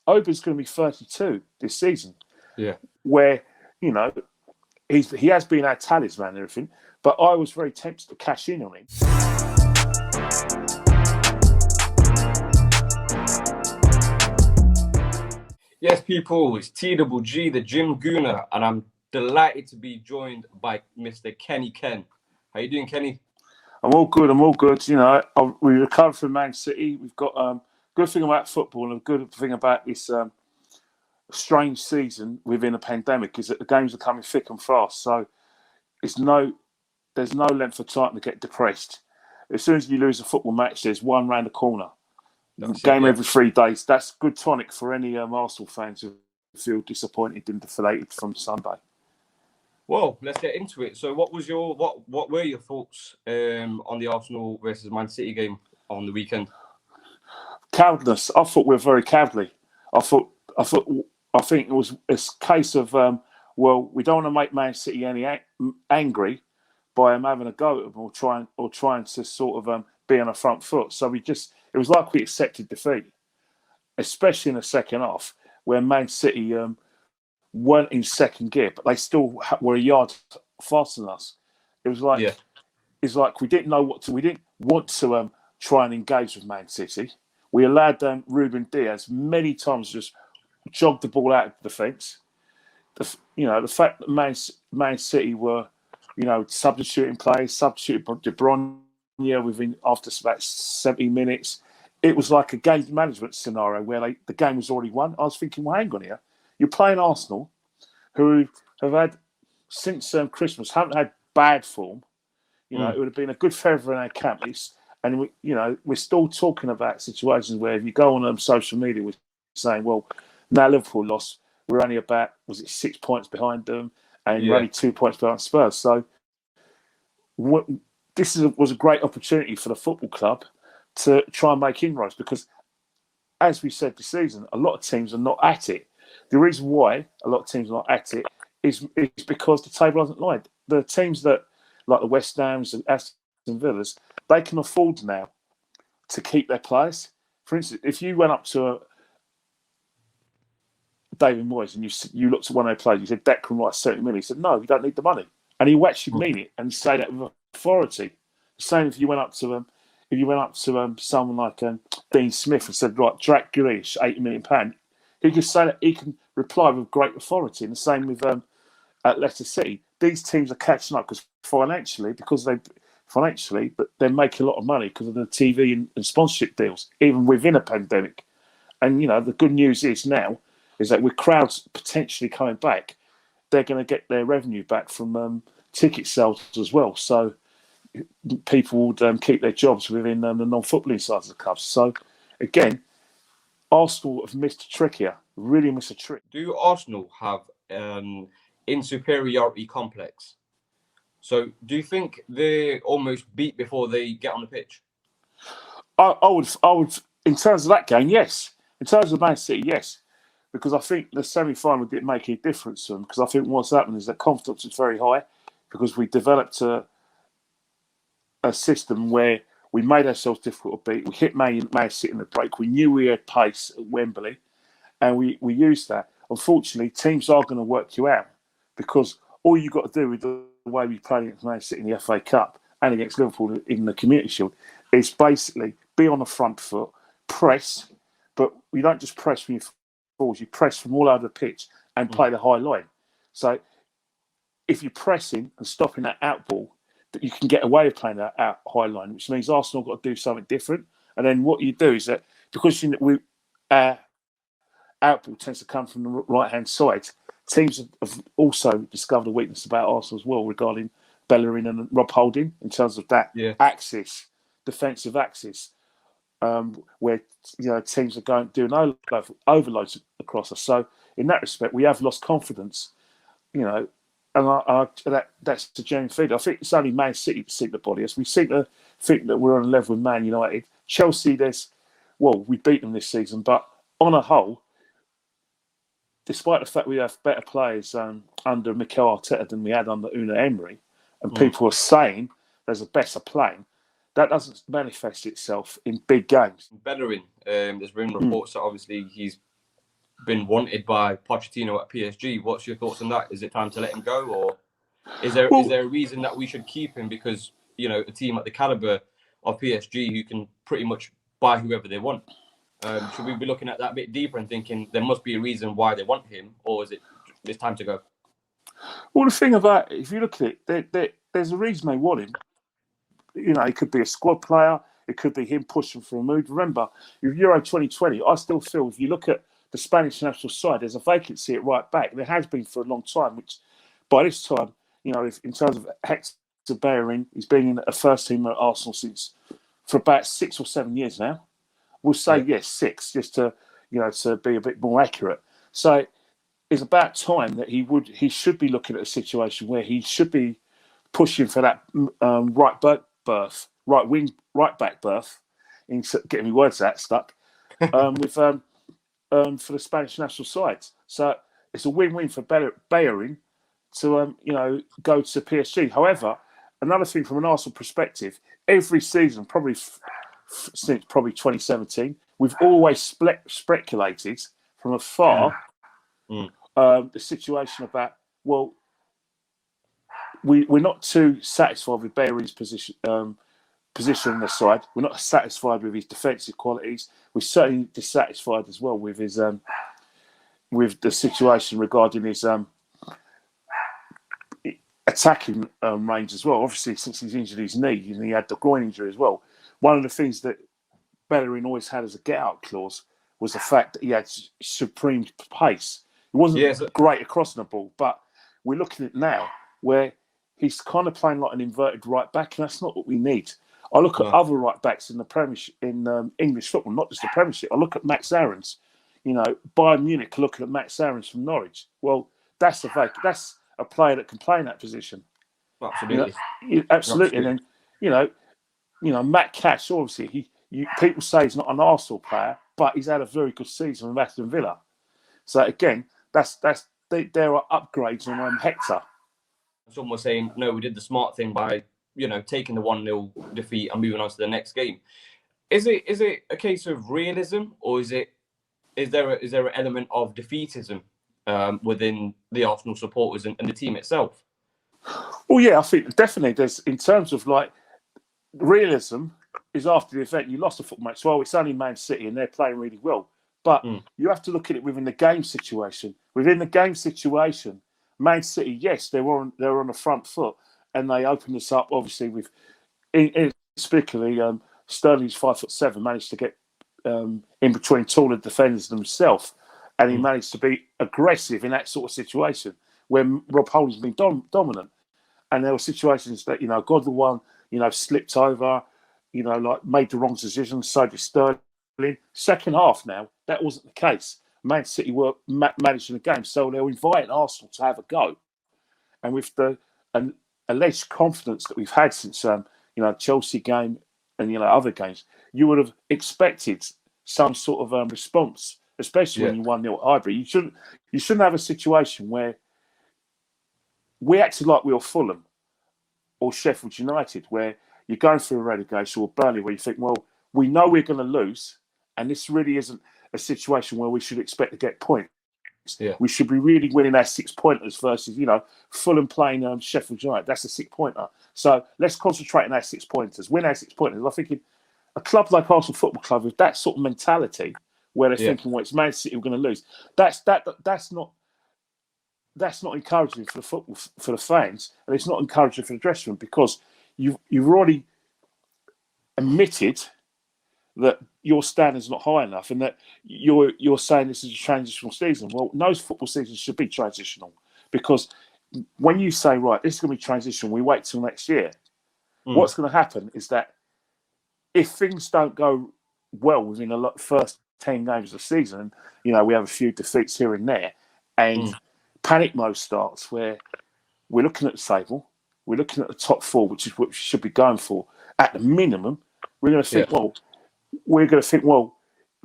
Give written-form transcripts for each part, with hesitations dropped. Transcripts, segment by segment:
AUBA's going to be 32 this season. Yeah. Where, you know, he has been our talisman and everything, but I was very tempted to cash in on him. Yes, people, it's TWG, the TheGymGooner, and I'm delighted to be joined by Mr. KennyKen. How you doing, Kenny? I'm all good. You know, we recovered from Man City. We've got good thing about football and a good thing about this strange season within a pandemic is that the games are coming thick and fast. So there's no length of time to get depressed. As soon as you lose a football match, there's one round the corner. Game every 3 days. That's good tonic for any Arsenal fans who feel disappointed and deflated from Sunday. Well, let's get into it. So, what were your thoughts on the Arsenal versus Man City game on the weekend? Cowardness. I thought we were very cowardly. I think it was a case of well, we don't want to make Man City any angry by having a go at them or trying to sort of be on a front foot. So it was like we accepted defeat, especially in the second half where Man City weren't in second gear, but they still were a yard faster than us. It was like it's like we didn't want to try and engage with Man City. We allowed Ruben Diaz many times just jog the ball out of the defence. The fact that Man City were, substituting players, substituted De Bruyne within after about 70 minutes. It was like a game management scenario where the game was already won. I was thinking, well, hang on here. You're playing Arsenal, who have had, since Christmas, haven't had bad form. It would have been a good feather in our cap. And we're still talking about situations where if you go on social media, we're saying, well, now Liverpool lost, we're only about, 6 points behind them, and you're only 2 points behind Spurs. So this was a great opportunity for the football club to try and make inroads because, as we said this season, a lot of teams are not at it. The reason why a lot of teams are not at it is because the table hasn't lied. The teams that, like the West Hams and Aston Villas, they can afford now to keep their players. For instance, if you went up to David Moyes and you looked at one of their players, you said, Declan Rice, 70 million. He said, no, you don't need the money. And he actually mean it and say that with authority. The same if you went up to someone like Dean Smith and said, right, Jack Grealish, £80 million, he can say that, he can reply with great authority. And the same with at Leicester City. These teams are catching up because financially, but they're making a lot of money because of the TV and sponsorship deals, even within a pandemic. And, the good news is that with crowds potentially coming back, they're going to get their revenue back from ticket sales as well. So people would keep their jobs within the non-footballing sides of the clubs. So, again, Arsenal have missed a trick here. Really missed a trick. Do Arsenal have in-superiority complex? So do you think they're almost beat before they get on the pitch? I would, in terms of that game, yes. In terms of Man City, yes. Because I think the semi-final didn't make any difference to them. Because I think what's happened is that confidence is very high. Because we developed a system where we made ourselves difficult to beat. We hit Man City in the break. We knew we had pace at Wembley. And we used that. Unfortunately, teams are going to work you out. Because all you've got to do with the way we played against Man City in the FA Cup and against Liverpool in the Community Shield is basically be on the front foot, press, but you don't just press from your forwards, you press from all over the pitch and play the high line. So if you're pressing and stopping that out ball, that you can get away with playing that out high line, which means Arsenal got to do something different. And then what you do is that because our out ball tends to come from the right-hand side, teams have also discovered a weakness about Arsenal as well regarding Bellerin and Rob Holding in terms of that axis, defensive axis, where teams are doing overloads across us. So in that respect, we have lost confidence, and that's the genuine feeling. I think it's only Man City that seem to body us. We seem to think that we're on a level with Man United. Chelsea, we beat them this season, but on a whole, despite the fact we have better players under Mikel Arteta than we had under Unai Emery, and people are saying there's a better playing, that doesn't manifest itself in big games. Bellerin, there's been reports that obviously he's been wanted by Pochettino at PSG. What's your thoughts on that? Is it time to let him go, or is there Well, a reason that we should keep him because a team at the caliber of PSG who can pretty much buy whoever they want? Should we be looking at that a bit deeper and thinking there must be a reason why they want him, or is it's time to go? well, the thing about it, if you look at it, there's a reason they want him. It could be a squad player. It could be him pushing for a move. Remember, with Euro 2020, I still feel if you look at the Spanish national side, there's a vacancy at right back. There has been for a long time, which by this time, in terms of Hector Bellerin, he's been in a first team at Arsenal for about 6 or 7 years now. We'll say yes, 6, just to to be a bit more accurate. So it's about time that he should be looking at a situation where he should be pushing for that right back berth. In getting my words out stuck with for the Spanish national side. So it's a win-win for Bellerin to go to PSG. However, another thing from an Arsenal perspective, every season, probably since 2017, we've always speculated from afar the situation about, well, we're not too satisfied with Bellerin's position on the side. We're not satisfied with his defensive qualities. We're certainly dissatisfied as well with his with the situation regarding his attacking range as well. Obviously, since he's injured his knee and he had the groin injury as well, one of the things that Bellerin always had as a get-out clause was the fact that he had supreme pace. He wasn't great across the ball, but we're looking at now where he's kind of playing like an inverted right back, and that's not what we need. I look at other right backs in the Premiership, in English football, not just the Premiership. I look at Max Aarons. Bayern Munich looking at Max Aarons from Norwich. Well, that's a player that can play in that position. Absolutely, absolutely. And then Matt Cash. Obviously, people say he's not an Arsenal player, but he's had a very good season with Aston Villa. So again, there are upgrades on Hector. Someone was saying, no, we did the smart thing by taking the 1-0 defeat and moving on to the next game. Is it a case of realism, or is there an element of defeatism within the Arsenal supporters and the team itself? Well, yeah, I think definitely there's, in terms of like realism, is after the event you lost a football match. Well, it's only Man City and they're playing really well, but you have to look at it within the game situation. Within the game situation, Man City, yes, they were on the front foot, and they opened us up. Obviously, with particularly Sterling's 5'7", managed to get in between taller defenders themselves, and he managed to be aggressive in that sort of situation when Rob Holding's been dominant. And there were situations that Godwin, slipped over, like made the wrong decision. So did Sterling. Second half now, that wasn't the case. Man City were managing the game, so they were inviting Arsenal to have a go. And with the alleged confidence that we've had since Chelsea game and other games, you would have expected some sort of response, especially when you 1-0 at Highbury. You shouldn't have a situation where we acted like we were Fulham or Sheffield United, where you're going through a relegation, or Burnley, where you think, well, we know we're going to lose, and this really isn't a situation where we should expect to get points. Yeah. We should be really winning our 6-pointers versus, Fulham playing Sheffield United. That's a 6-pointer. So let's concentrate on our 6-pointers, win our 6-pointers. I think a club like Arsenal Football Club with that sort of mentality, where they're thinking, well, it's Man City we're going to lose. That's not encouraging for the football, for the fans, and it's not encouraging for the dressing room, because you've already admitted that your standard's not high enough, and that you're saying this is a transitional season. Well, no football season should be transitional, because when you say, right, this is going to be transitional, we wait till next year, what's going to happen is that if things don't go well within the first 10 games of the season, we have a few defeats here and there, and panic mode starts, where we're looking at the table, we're looking at the top 4, which is what we should be going for at the minimum. We're going to think,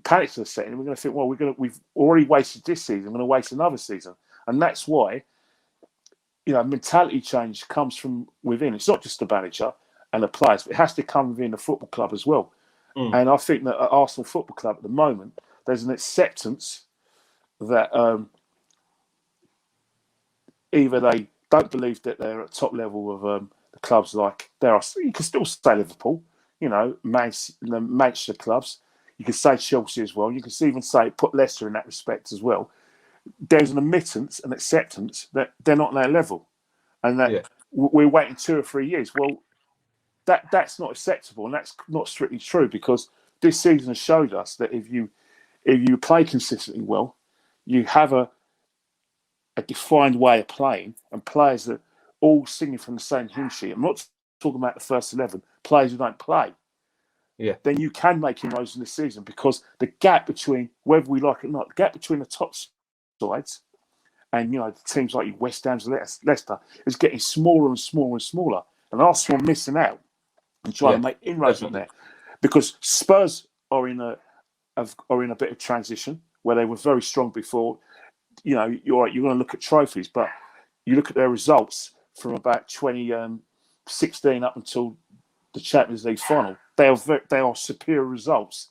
panic's going to set in. We're going to think, we've already wasted this season. We're going to waste another season, and that's why mentality change comes from within. It's not just the manager and the players, but it has to come within the football club as well. And I think that at Arsenal Football Club at the moment, there's an acceptance that either they don't believe that they're at top level of the clubs like there are. You can still say Liverpool, you know, the Manchester clubs. You can say Chelsea as well. You can even say put Leicester in that respect as well. There's an admittance and acceptance that they're not on their level, and that we're waiting 2 or 3 years. Well, that's not acceptable, and that's not strictly true, because this season has showed us that if you play consistently well, you have a defined way of playing, and players that all singing from the same hymn sheet. I'm not talking about the first 11 players who don't play. Then you can make inroads in this season, because the gap between, whether we like it or not, the gap between the top sides and, you know, teams like West Ham and Leicester is getting smaller and smaller and smaller. And Arsenal are missing out and trying to make inroads in there, because Spurs are in a bit of transition where they were very strong before. You know, you're right, you're going to look at trophies, but you look at their results from about 2016 up until the Champions League final. They are superior results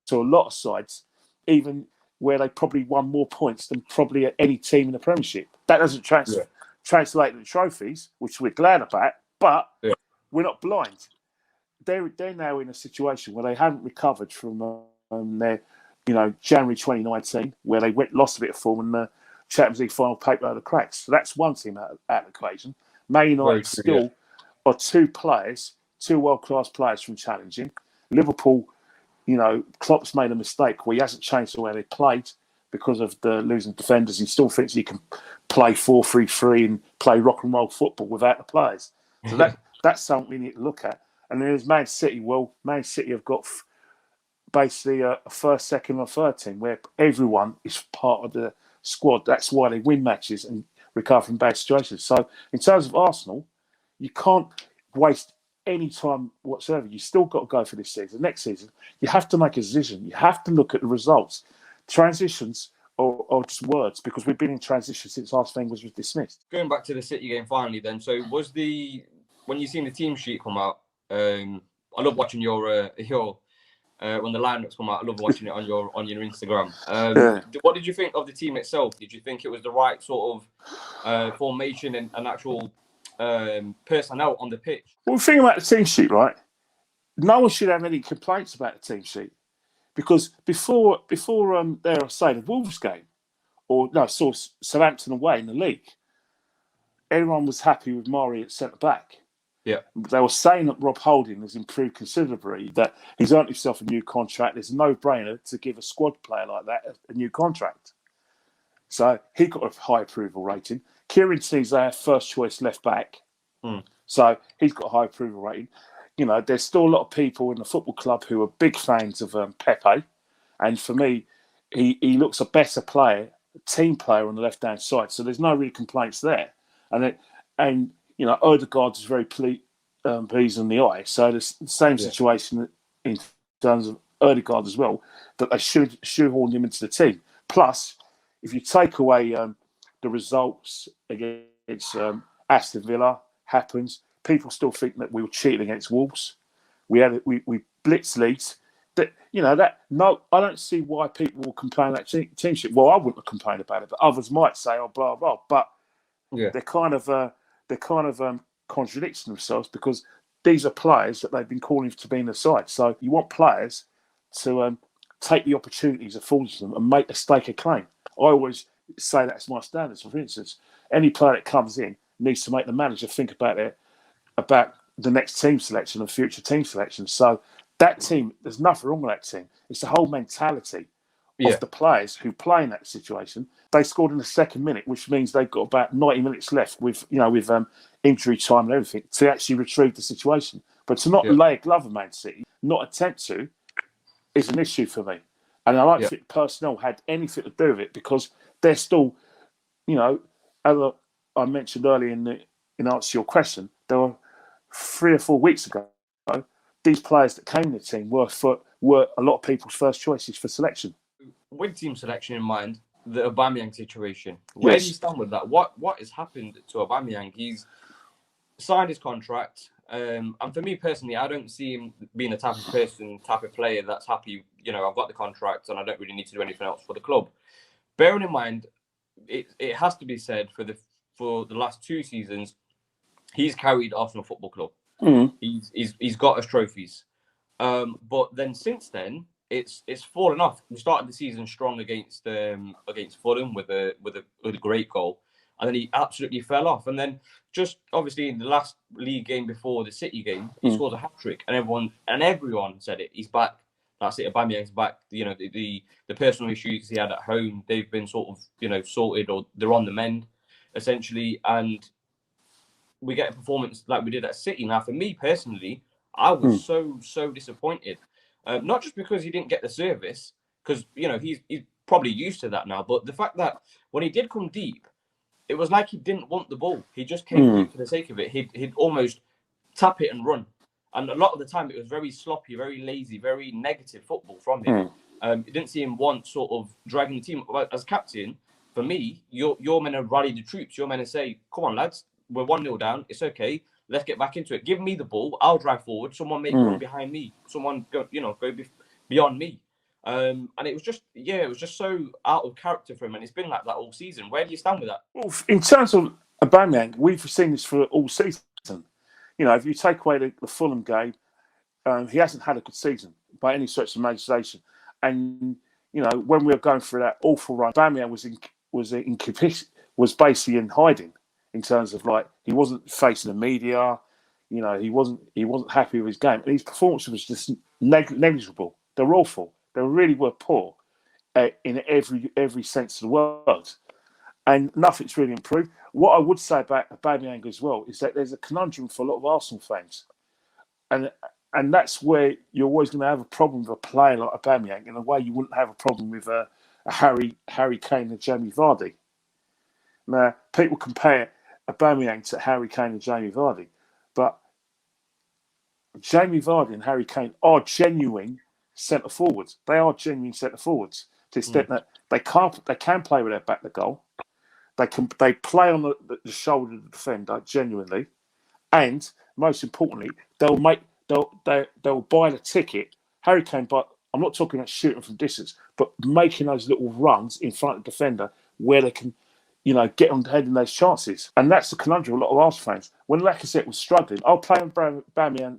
to a lot of sides, even where they probably won more points than probably any team in the Premiership. That doesn't translate into trophies, which we're glad about, but we're not blind. They're now in a situation where they haven't recovered from their, you know, January 2019, where they lost a bit of form in the Champions League final, paper out of the cracks. So that's one team out of the equation. Man United still are two world-class players from challenging. Liverpool, you know, Klopp's made a mistake where he hasn't changed the way they played because of the losing defenders. He still thinks he can play 4-3-3 and play rock and roll football without the players. So that's something we need to look at. And then there's Man City. Well, Man City have got basically a first, second, or third team where everyone is part of the squad. That's why they win matches and recover from bad situations. So in terms of Arsenal, you can't waste any time whatsoever. You still got to go for this season. Next season, you have to make a decision. You have to look at the results. Transitions are just words, because we've been in transition since Arsene Wenger was dismissed. Going back to the City game finally, then. So when you seen the team sheet come out? I love watching your when the lineups come out. I love watching it on your Instagram. What did you think of the team itself? Did you think it was the right sort of formation and actual personnel on the pitch? Well, the thing about the team sheet, right? No one should have any complaints about the team sheet, because before the Wolves game, saw Southampton away in the league, everyone was happy with Mari at centre back. Yeah, they were saying that Rob Holding has improved considerably, that he's earned himself a new contract. It's a no-brainer to give a squad player like that a new contract. So he got a high approval rating. Kieran T's our first choice left back. So he's got a high approval rating. You know, there's still a lot of people in the football club who are big fans of Pepe. And for me, he looks a better player, team player on the left-hand side. So there's no real complaints there. And you know, Odegaard is very pleased in the eye. So the same situation in terms of Odegaard as well, that they should shoehorn him into the team. Plus, if you take away the results against Aston Villa happens, people still think that we were cheating against Wolves. We blitz leads. I don't see why people will complain about teamship. Well, I wouldn't have complained about it, but others might say, "Oh, blah blah." But they're kind of contradicting themselves, because these are players that they've been calling to be in the side. So you want players to take the opportunities afforded to them and make a stake a claim. I always say that's my standards. For instance, any player that comes in needs to make the manager think about the next team selection and future team selection. So that team, there's nothing wrong with that team. It's the whole mentality of the players who play in that situation. They scored in the second minute, which means they've got about 90 minutes left with injury time and everything to actually retrieve the situation. But to not lay a glove on Man City, not attempt to, is an issue for me. And I don't think personnel had anything to do with it, because they're still, as I mentioned earlier in answer to your question, there were 3 or 4 weeks ago, these players that came in the team were a lot of people's first choices for selection. With team selection in mind, the Aubameyang situation, where do you stand with that? What has happened to Aubameyang? He's signed his contract, and for me personally, I don't see him being the type of player that's happy. I've got the contract and I don't really need to do anything else for the club. bearing in mind, it has to be said for the last 2 seasons, he's carried Arsenal Football Club. Mm. He's got us trophies. But then since then, it's fallen off. We started the season strong against Fulham with a great goal, and then he absolutely fell off. And then just obviously in the last league game before the City game, he scores a hat trick, and everyone said it. He's back. That's it. Aubameyang's back. You know, the personal issues he had at home, they've been sort of sorted, or they're on the mend, essentially. And we get a performance like we did at City. Now, for me personally, I was so disappointed. Not just because he didn't get the service, because he's probably used to that now, but the fact that when he did come deep, it was like he didn't want the ball. He just came deep for the sake of it. He'd almost tap it and run, and a lot of the time it was very sloppy, very lazy, very negative football from him. You didn't see him once sort of dragging the team. As captain, for me, you're meant to rally the troops. You're meant to say, "Come on, lads, we're 1-0 down. It's okay. Let's get back into it. Give me the ball. I'll drive forward. Someone make run behind me. Someone go beyond me." And it was just so out of character for him, and it's been like that all season. Where do you stand with that? Well, in terms of Aubameyang, we've seen this for all season. If you take away the Fulham game, he hasn't had a good season by any stretch of imagination. And when we were going through that awful run, Aubameyang was basically in hiding in terms of he wasn't facing the media. He wasn't happy with his game, and his performance was just negligible. They were awful. They really were poor in every sense of the word. And nothing's really improved. What I would say about Aubameyang as well is that there's a conundrum for a lot of Arsenal fans. And that's where you're always going to have a problem with a player like Aubameyang in a way you wouldn't have a problem with a Harry Kane and Jamie Vardy. Now, people compare Aubameyang to Harry Kane and Jamie Vardy, but Jamie Vardy and Harry Kane are genuine centre forwards. They are genuine centre forwards to the extent that they can play with their back to goal. They play on the shoulder of the defender genuinely, and most importantly, they'll buy the ticket. Harry Kane, but I'm not talking about shooting from distance, but making those little runs in front of the defender where they can, get on head in those chances. And that's the conundrum of a lot of Arsenal fans. When Lacazette was struggling, I'll play Aubameyang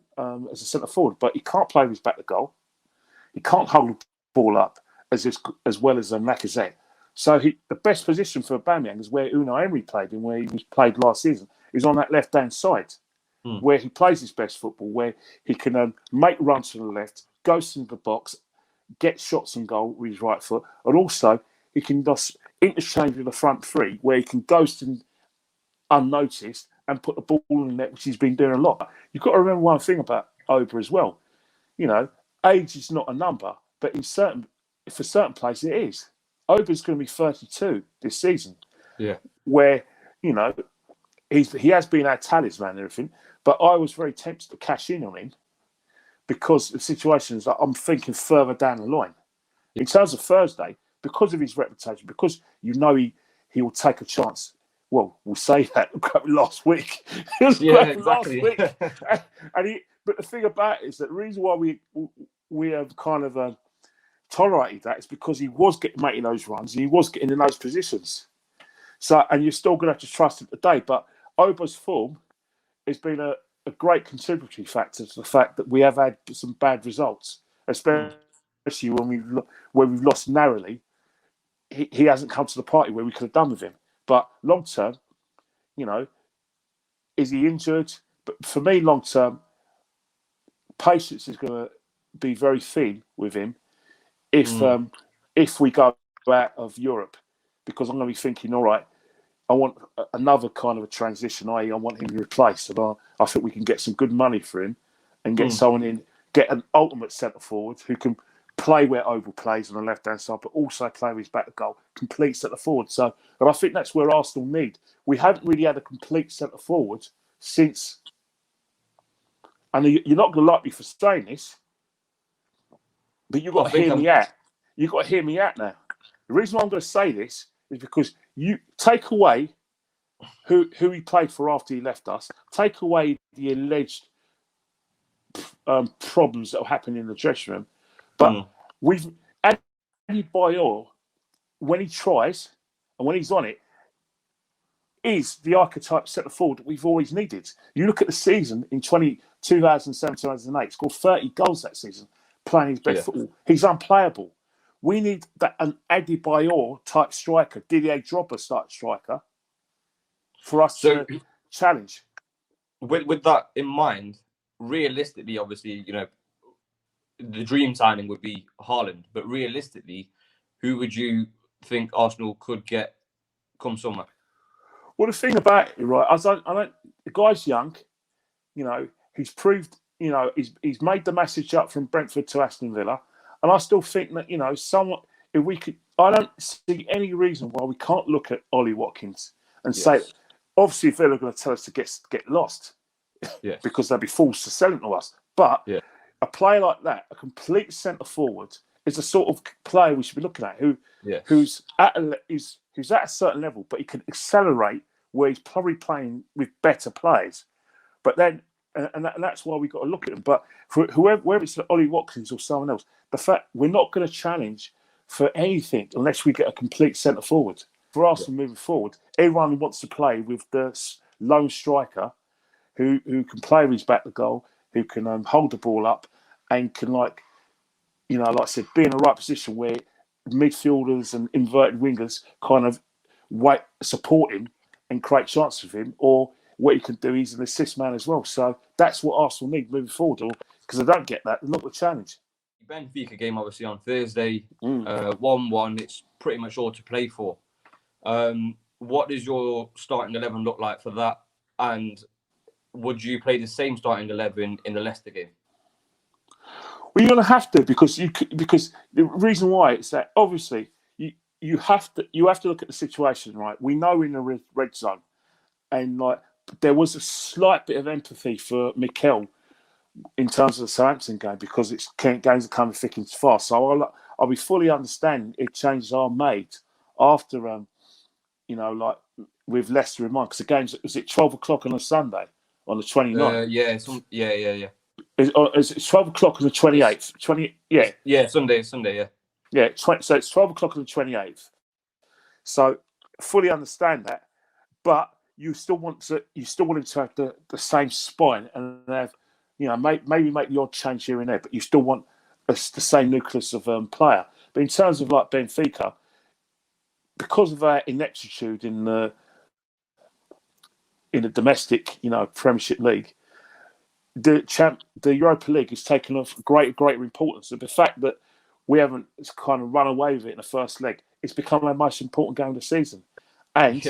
as a centre forward, but he can't play with his back to goal. He can't hold the ball up as well as Lacazette. So the best position for Aubameyang is where Unai Emery played and where he was played last season, is on that left-hand side, where he plays his best football, where he can make runs to the left, goes into the box, get shots on goal with his right foot, and also he can just interchange with the front three, where he can ghost in unnoticed and put the ball in the net, which he's been doing a lot. You've got to remember one thing about AUBA as well. Age is not a number, but for certain places it is. AUBA's going to be 32 this season. Yeah. Where, he has been our talisman and everything, but I was very tempted to cash in on him because the situation is that I'm thinking further down the line. In terms of Thursday, because of his reputation, because he will take a chance. Well, we'll say that last week. Exactly. Last week. But the thing about it is that the reason why we have kind of tolerated that is because he was making those runs and he was getting in those positions. So, and you're still going to have to trust him today. But AUBA's form has been a great contributory factor to the fact that we have had some bad results, especially when we've lost narrowly. He hasn't come to the party where we could have done with him. But long term, is he injured? But for me, long term, patience is going to be very thin with him if we go out of Europe, because I'm going to be thinking, all right, I want another kind of a transition, i.e. I want him replaced, and I think we can get some good money for him and get someone in, get an ultimate centre forward who can play where Oval plays on the left-hand side, but also play with his back to goal, complete centre forward. So, and I think that's where Arsenal need. We haven't really had a complete centre forward since, and you're not going to like me for saying this, but you've got to hear me out. You've got to hear me out now. The reason why I'm going to say this is because you take away who he played for after he left us, take away the alleged problems that will happen in the dressing room, but we've added Bayor when he tries and when he's on it, is the archetype centre forward that we've always needed. You look at the season in 2007, 2008, scored 30 goals that season, playing his best football. He's unplayable. We need an Adebayor type striker, Didier Drogba type striker, for us to challenge. With that in mind, realistically, obviously, the dream signing would be Haaland, but realistically, who would you think Arsenal could get come summer? Well, the thing about it, right, the guy's young, he's proved, he's made the message up from Brentford to Aston Villa. And I still think that, I don't see any reason why we can't look at Ollie Watkins and say, obviously Villa are going to tell us to get lost because they'll be forced to sell him to us. But a player like that, a complete centre forward, is the sort of player we should be looking at who's at a certain level, but he can accelerate where he's probably playing with better players. But then, and that's why we've got to look at him. But for whether it's Ollie Watkins or someone else, the fact we're not going to challenge for anything unless we get a complete centre forward. For Arsenal moving forward, everyone wants to play with the lone striker who can play with his back to goal, who can hold the ball up and can, like I said, be in the right position where midfielders and inverted wingers kind of support him and create chances for him, or what he can do, he's an assist man as well. So that's what Arsenal need moving forward, because they don't get that, they're not the challenge. Benfica game, obviously, on Thursday, 1-1. It's pretty much all to play for. What does your starting 11 look like for that? And would you play the same starting 11 in the Leicester game? Well, you're going to have to, because the reason why is that obviously you have to look at the situation, right? We know we're in the red zone, and there was a slight bit of empathy for Mikel in terms of the Southampton game, because games are coming thick and fast. So I'll be fully understanding if changes are made after, with Leicester in mind, because the game's, is it 12 o'clock on a Sunday on the 29th? Yeah. Is it 12 o'clock on the 28th? Yeah, Sunday, yeah. Yeah, so it's 12 o'clock on the 28th. So fully understand that, but you still want him to have the same spine and have, maybe make the odd change here and there, but you still want the same nucleus of player. But in terms of Benfica, because of our ineptitude in the domestic, Premiership League, the Europa League has taken off greater importance. And the fact that we haven't kind of run away with it in the first leg, it's become our most important game of the season. And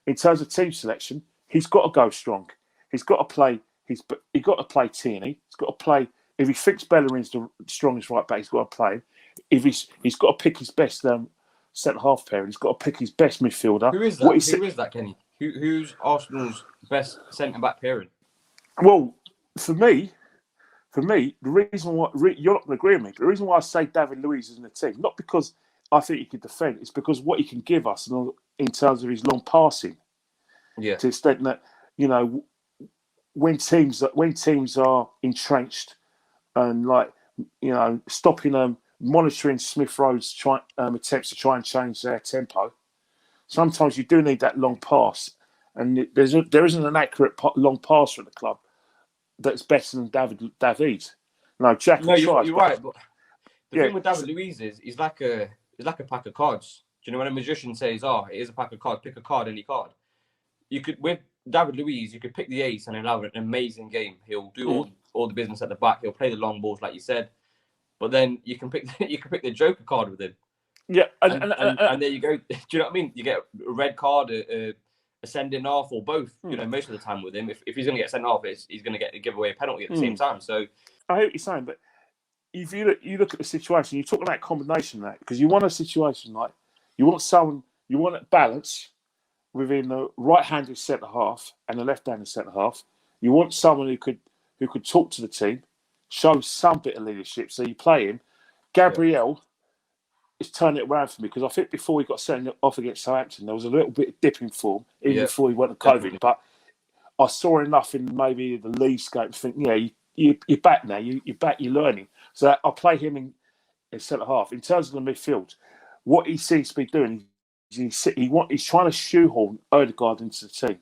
in terms of team selection, he's got to go strong. He's got to play. He's got to play Tierney. He's got to play. If he thinks Bellerin's the strongest right back, he's got to play him. If he's got to pick his best centre half pair, and he's got to pick his best midfielder. Who is that? Who is that, Kenny? Who's Arsenal's best centre back pairing? Well, for me, the reason why you're not going to agree with me, the reason why I say David Luiz is in the team, not because I think he can defend, it's because what he can give us in terms of his long passing. Yeah. To the extent that, when teams are entrenched and stopping them, monitoring Smith Rowe's attempts to try and change their tempo, sometimes you do need that long pass, and there isn't an accurate long passer at the club that's better than David. No, Jack. No, you're right. But the thing with David Luiz is he's like a pack of cards. Do you know when a magician says, "Oh, it is a pack of cards. Pick a card, any card." You could, with David Luiz, you could pick the ace and he'll have an amazing game. He'll do all the business at the back. He'll play the long balls, like you said. But then you can pick the Joker card with him. Yeah, and there you go. Do you know what I mean? You get a red card, a sending off, or both. Most of the time with him, if he's going to get sent off, he's going to give away a penalty at the same time. So I hear what you're saying, but if you look at the situation, you're talking about combination of that, because you want a situation like you want a balance within the right-handed centre half and the left-handed centre half. You want someone who could talk to the team, show some bit of leadership. So you play him. Gabriel is turning it around for me, because I think before he got sent off against Southampton, there was a little bit of dip in form, even before he went to COVID. Definitely. But I saw enough in maybe the Leeds game to think, you're back now. You're back. You're learning. So I'll play him in centre half. In terms of the midfield, what he seems to be doing is he's trying to shoehorn Odegaard into the team,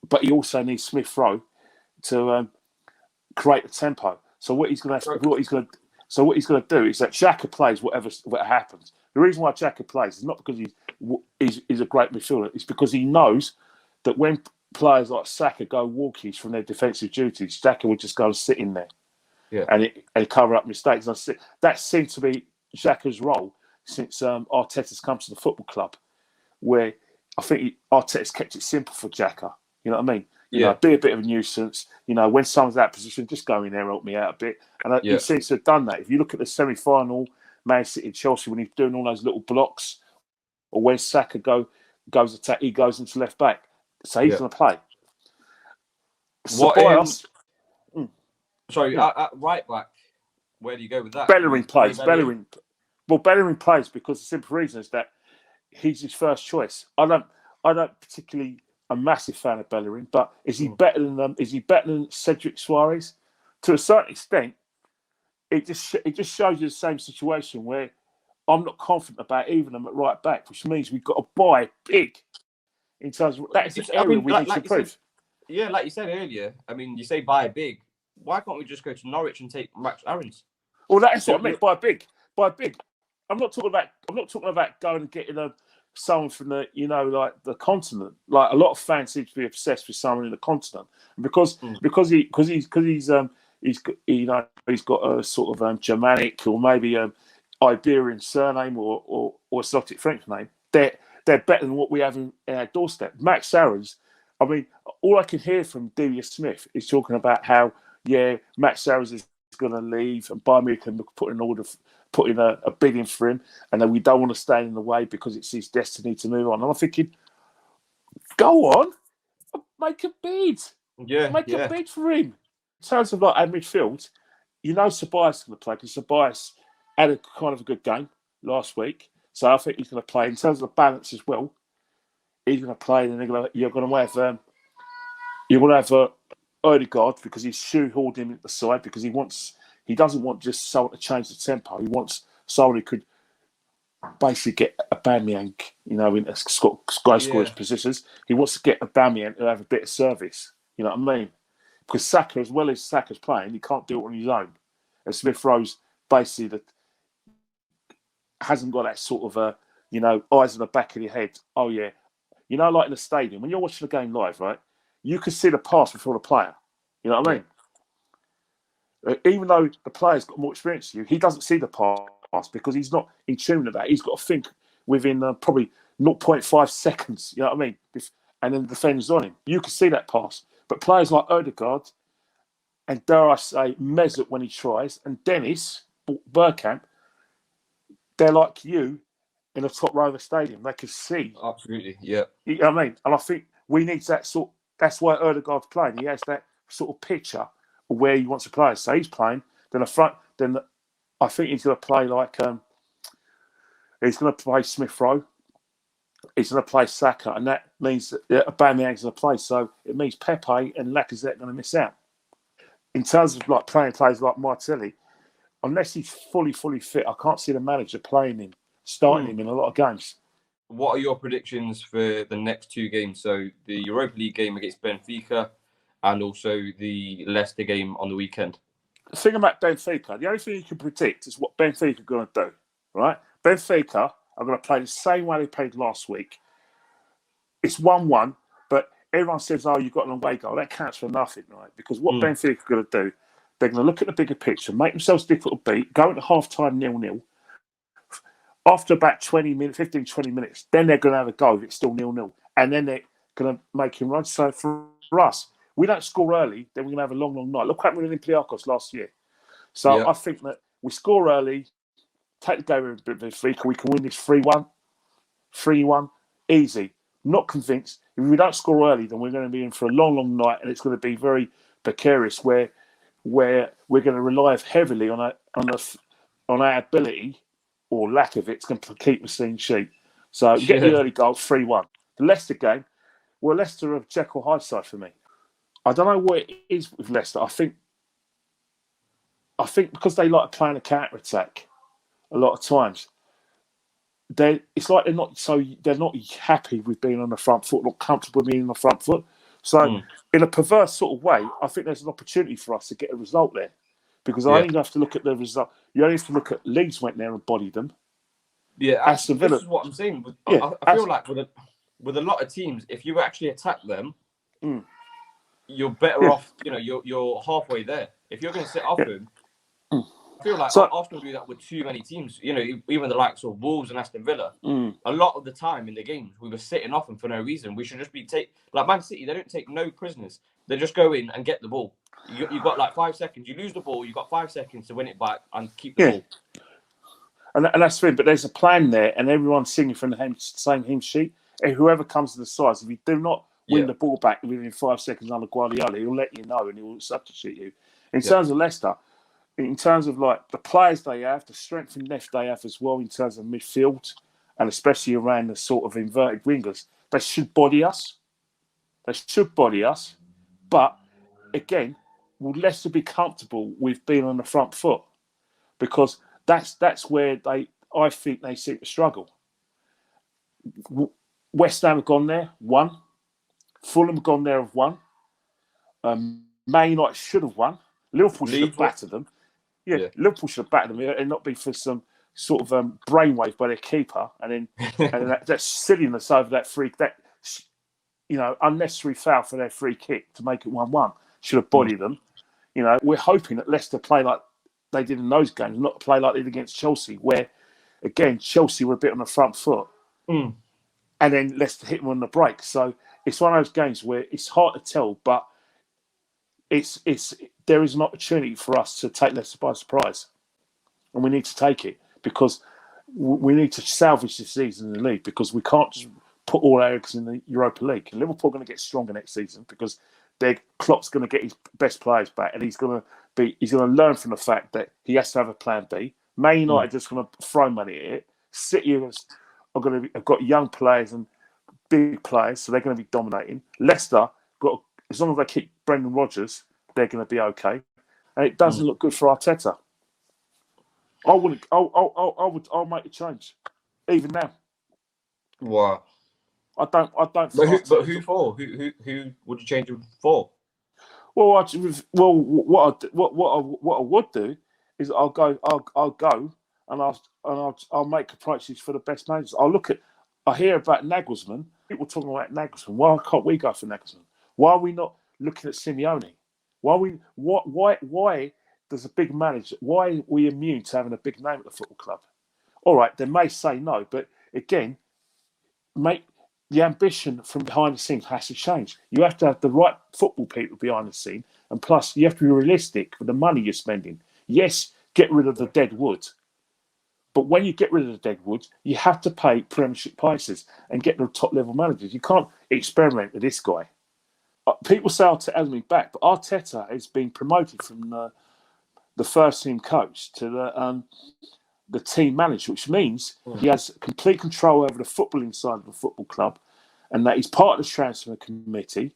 but he also needs Smith Rowe to create the tempo. So what he's going to do is that Xhaka plays whatever happens. The reason why Xhaka plays is not because he's a great midfielder. It's because he knows that when players like Saka go walkies from their defensive duties, Xhaka will just go and sit in there, and cover up mistakes. That seems to be Xhaka's role since Arteta's come to the football club, where I think Arteta's kept it simple for Xhaka. You know what I mean? You know, be a bit of a nuisance. You know, when someone's out of position, just go in there, help me out a bit. And he seems to have done that. If you look at the semi-final, Man City, Chelsea, when he's doing all those little blocks, or when Saka goes attack, he goes into left back. So he's going to play. Right back. Where do you go with that? Bellerin plays. Bellerin plays because the simple reason is that he's his first choice. I don't particularly a massive fan of Bellerin, but is he better than Cedric Suarez? To a certain extent, it just shows you the same situation where I'm not confident about even them at right back, which means we've got to buy big in terms of that is the area we need to improve. Like you said earlier, I mean, you say buy big. Why can't we just go to Norwich and take Max Aarons? Well, that's what I meant. Buy big. I'm not talking about going and getting someone from the like the continent. Like a lot of fans seem to be obsessed with someone in the continent, and because he's got a sort of Germanic or maybe Iberian surname or exotic French name. They're better than what we have in our doorstep. Max Aarons. I mean, all I can hear from Delia Smith is talking about how Max Aarons is going to leave and Bayern Munich can put in a bid in for him, and then we don't want to stand in the way because it's his destiny to move on. And I'm thinking, go on, make a bid. Make a bid for him. In terms of like our midfield, Ceballos is going to play because Ceballos had a kind of a good game last week, so I think he's going to play. In terms of the balance as well, he's going to play, and you're going to have Odegaard because he's shoehorned him at the side because he doesn't want just someone to change the tempo. He wants someone who could basically get Aubameyang, in goal scorers positions. He wants to get Aubameyang to have a bit of service. You know what I mean? Because Saka, as well as Saka's playing, he can't do it on his own. And Smith Rowe's basically hasn't got that sort of eyes in the back of your head. Oh yeah, like in the stadium when you're watching the game live, right? You can see the pass before the player. You know what I mean? Even though the player's got more experience than you, he doesn't see the pass because he's not in tune with that. He's got to think within probably 0.5 seconds. You know what I mean? And then the defender's on him. You can see that pass. But players like Odegaard and, dare I say, Mesut when he tries, and Dennis Bergkamp, they're like you in the top row of the stadium. They can see. Absolutely, yeah. You know what I mean? And I think we need that sort. That's why Odegaard's playing. He has that sort of picture of where he wants to play. So he's playing. Then I think he's going to play like he's going to play Smith Rowe. He's going to play Saka, and that means that Aubameyang's going to play. So it means Pepe and Lacazette are going to miss out. In terms of like playing players like Martinelli, unless he's fully fit, I can't see the manager playing him, starting him in a lot of games. What are your predictions for the next two games? So the Europa League game against Benfica and also the Leicester game on the weekend. The thing about Benfica, the only thing you can predict is what Benfica are going to do, right? Benfica are going to play the same way they played last week. It's 1-1, but everyone says, you've got an away goal. That counts for nothing, right? Because what Benfica are going to do, they're going to look at the bigger picture, make themselves difficult to beat, go into half-time 0-0. After about 20 minutes, then they're going to have a go if it's still 0-0. And then they're going to make him run. So for us, we don't score early, then we're going to have a long, long night. Look what happened with Olympiacos last year. So I think that we score early, take the game with Benfica, we can win this 3-1. 3-1, easy. Not convinced. If we don't score early, then we're going to be in for a long, long night, and it's going to be very precarious where we're going to rely heavily on our ability or lack of it, to keep the clean sheet. So get the early goal, 3-1. The Leicester game, Leicester are a Jekyll Hyde side for me. I don't know what it is with Leicester. I think because they like playing a counter-attack a lot of times, it's like they're not happy with being on the front foot, not comfortable being on the front foot. So in a perverse sort of way, I think there's an opportunity for us to get a result there, because I only have to look at the result. You only have to look at Leeds went there and bodied them. Yeah, Aston Villa. This is what I'm saying. I feel like with a lot of teams, if you actually attack them, you're better off. You know, you're halfway there. If you're going to sit off them, I feel like Arsenal do that with too many teams. You know, even the likes of Wolves and Aston Villa. A lot of the time in the games, we were sitting off them for no reason. We should just be like Man City. They don't take no prisoners. They just go in and get the ball. You got like 5 seconds. You lose the ball. You got 5 seconds to win it back and keep the ball. And that's the thing. But there's a plan there, and everyone's singing from the same hymn sheet. And whoever comes to the sides, if you do not win the ball back within 5 seconds under Guardiola, he'll let you know and he'll substitute you. In terms of Leicester, in terms of like the players they have, the strength and depth they have as well, in terms of midfield, and especially around the sort of inverted wingers, they should body us. But again, will Leicester be comfortable with being on the front foot? Because that's where I think they seem to struggle. West Ham have gone there, won. Fulham have gone there, have won. Man United should have won. Liverpool should have battered them. Yeah, Liverpool should have battered them and not be for some sort of brainwave by their keeper, and then that silliness over that unnecessary foul for their free kick to make it 1-1. Should have bodied them. You know, we're hoping that Leicester play like they did in those games, not play like they did against Chelsea, where again Chelsea were a bit on the front foot, and then Leicester hit them on the break. So it's one of those games where it's hard to tell, but there is an opportunity for us to take Leicester by surprise, and we need to take it, because we need to salvage this season in the league, because we can't just put all our eggs in the Europa League. And Liverpool are going to get stronger next season, because Klopp's going to get his best players back, and he's going to learn from the fact that he has to have a plan B. Man United are just going to throw money at it. City have got young players and big players, so they're going to be dominating. Leicester as long as they keep Brendan Rodgers, they're going to be okay. And it doesn't look good for Arteta. I'll make a change, even now. Wow. I don't. But who for? Who would you change him for? Well, what I would do is I'll go and I'll make approaches for the best managers. I hear about Nagelsmann. People talking about Nagelsmann. Why can't we go for Nagelsmann? Why are we not looking at Simeone? Why does a big manager? Why are we immune to having a big name at the football club? All right, they may say no, but again, the ambition from behind the scenes has to change. You have to have the right football people behind the scene, and plus you have to be realistic with the money you're spending. Yes, get rid of the dead wood, but when you get rid of the dead wood, you have to pay Premiership prices and get the top level managers. You can't experiment with this guy. People say Arteta hasn't been back, but Arteta has been promoted from the first team coach to the team manager, which means he has complete control over the footballing side of the football club, and that he's part of the transfer committee.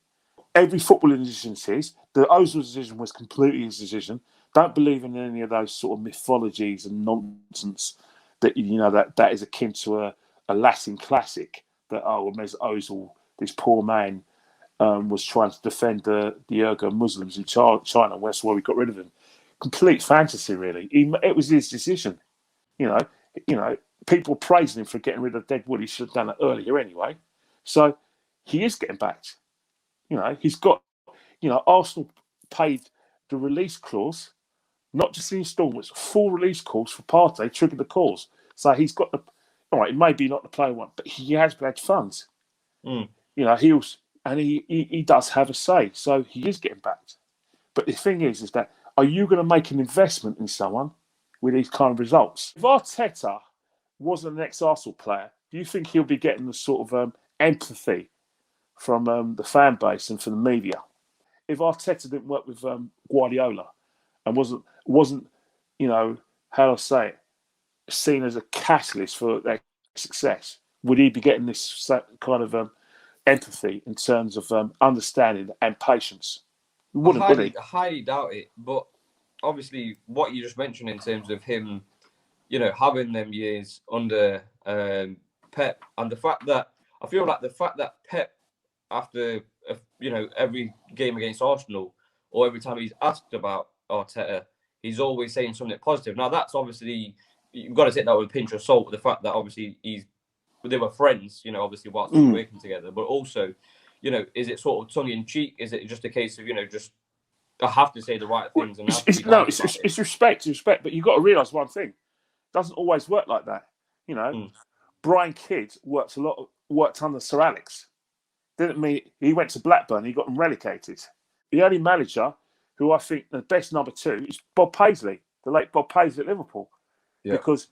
Every footballing decision is his. The Ozil decision was completely his decision. Don't believe in any of those sort of mythologies and nonsense that that is akin to a Latin classic. That Mesut Ozil, this poor man, was trying to defend the Uyghur Muslims in China. That's why we got rid of him. Complete fantasy, really. It was his decision. You know, people praising him for getting rid of Deadwood. He should have done it earlier anyway. So he is getting backed. He's got. Arsenal paid the release clause, not just the instalments, full release clause for Partey, triggered the clause. So he's got the. All right, maybe not the player one, but he has had funds. He does have a say, so he is getting backed. But the thing is that are you going to make an investment in someone with these kind of results? If Arteta wasn't an ex-Arsenal player, do you think he'll be getting the sort of empathy from the fan base and from the media? If Arteta didn't work with Guardiola and wasn't how do I say it, seen as a catalyst for their success, would he be getting this kind of empathy in terms of understanding and patience? Would he? I highly doubt it. But obviously, what you just mentioned in terms of him you know, having them years under Pep, and the fact that I feel like the fact that Pep, after you know, every game against Arsenal, or every time he's asked about Arteta, he's always saying something positive. Now that's obviously, you've got to take that with a pinch of salt. The fact that obviously they were friends, you know, obviously whilst they were working together, but also, you know, is it sort of tongue in cheek? Is it just a case of, you know, just I have to say the right things and have to be nice about it? It's respect, but you've got to realise one thing: it doesn't always work like that. You know, Brian Kidd worked under Sir Alex. Didn't mean he went to Blackburn. He got them relegated. The only manager who I think the best number 2 is Bob Paisley, the late Bob Paisley at Liverpool, because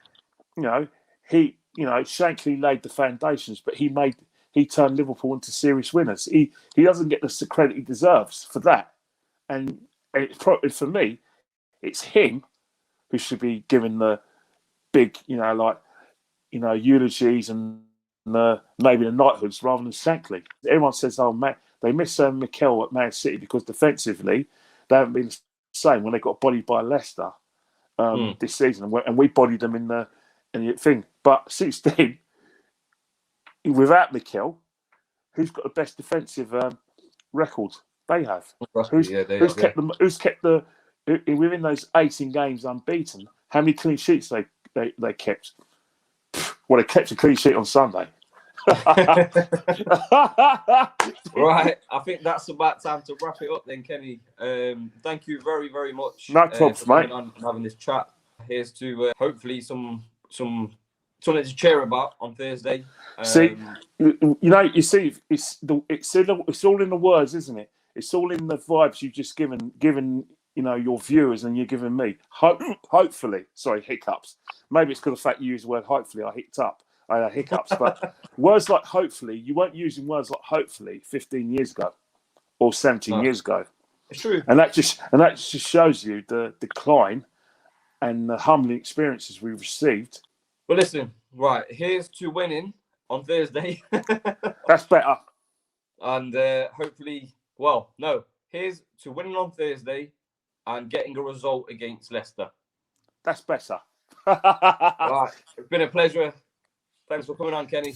Shankly laid the foundations, but he turned Liverpool into serious winners. He doesn't get the credit he deserves for that, and for me, it's him who should be given the big, eulogies and maybe the knighthoods rather than Shankly. Everyone says, "Oh man, they miss Mikel at Man City because defensively they haven't been the same when they got bodied by Leicester this season, and we bodied them in the thing." But since then, without Mikel, who's got the best defensive record? They have. Who's kept the within those 18 games unbeaten? How many clean sheets they kept? Well, they kept a clean sheet on Sunday. Right, I think that's about time to wrap it up then, Kenny. Thank you very, very much for coming on and having this chat. Here's to hopefully something to cheer about on Thursday. You see, it's all in the words, isn't it? It's all in the vibes you've just given your viewers and you're giving me. Hopefully, sorry, hiccups. Maybe it's because of the fact you used the word hopefully. I had hiccups, but words like hopefully, you weren't using words like hopefully 15 years ago or 17 years ago. It's true, and that just shows you the decline and the humbling experiences we've received. But listen, right, here's to winning on Thursday. That's better. And hopefully, here's to winning on Thursday and getting a result against Leicester. That's better. Right, it's been a pleasure. Thanks for coming on, Kenny.